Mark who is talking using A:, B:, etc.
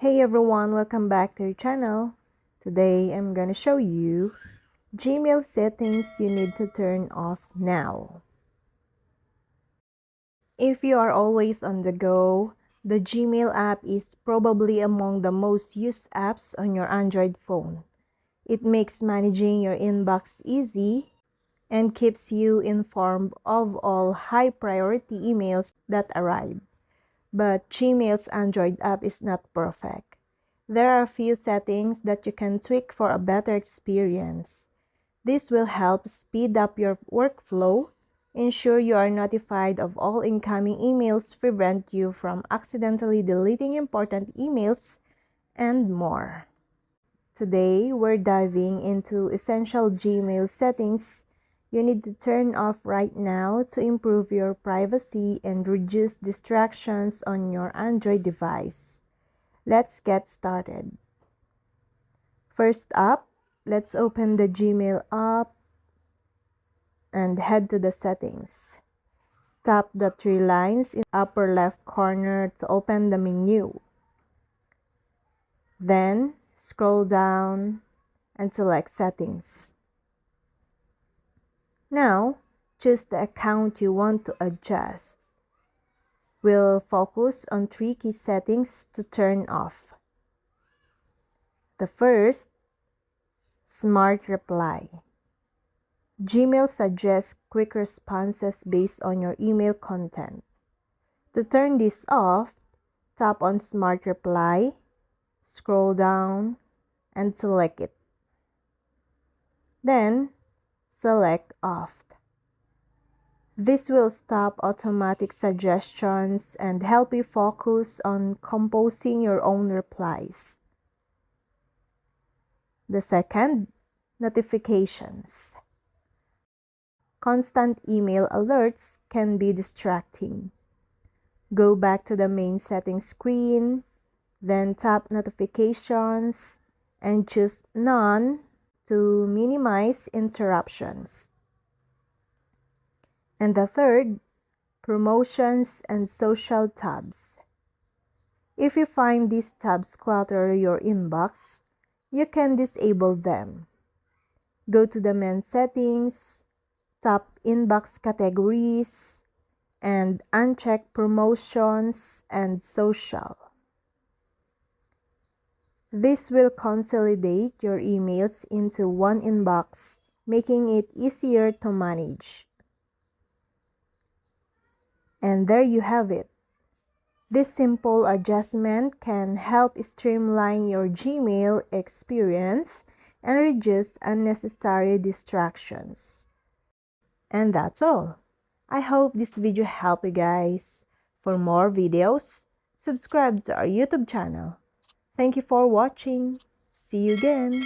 A: Hey everyone, welcome back to your channel. Today I'm gonna show you Gmail settings you need to turn off now. If you are always on the go, the Gmail app is probably among the most used apps on your Android phone. It makes managing your inbox easy and keeps you informed of all high priority emails that arrive. But Gmail's Android app is not perfect. There are a few settings that you can tweak for a better experience. This will help speed up your workflow, ensure you are notified of all incoming emails, prevent you from accidentally deleting important emails, and more. Today, we're diving into essential Gmail settings you need to turn off right now to improve your privacy and reduce distractions on your Android device. Let's get started. First up, let's open the Gmail app and head to the settings. Tap the three lines in the upper left corner to open the menu. Then, scroll down and select Settings. Now, choose the account you want to adjust. We'll focus on three key settings to turn off. The first, Smart Reply. Gmail suggests quick responses based on your email content. To turn this off, tap on Smart Reply, scroll down, and select it. Then, select Off. This will stop automatic suggestions and help you focus on composing your own replies. The second, Notifications. Constant email alerts can be distracting. Go back to the main settings screen, then tap Notifications and choose None to minimize interruptions. And the third, Promotions and Social tabs. If you find these tabs clutter your inbox, you can disable them. Go to the main settings, tap Inbox Categories, and uncheck Promotions and Social. This will consolidate your emails into one inbox, making it easier to manage. And there you have it. This simple adjustment can help streamline your Gmail experience and reduce unnecessary distractions. And that's all. I hope this video helped you guys. For more videos, subscribe to our YouTube channel. Thank you for watching. See you again.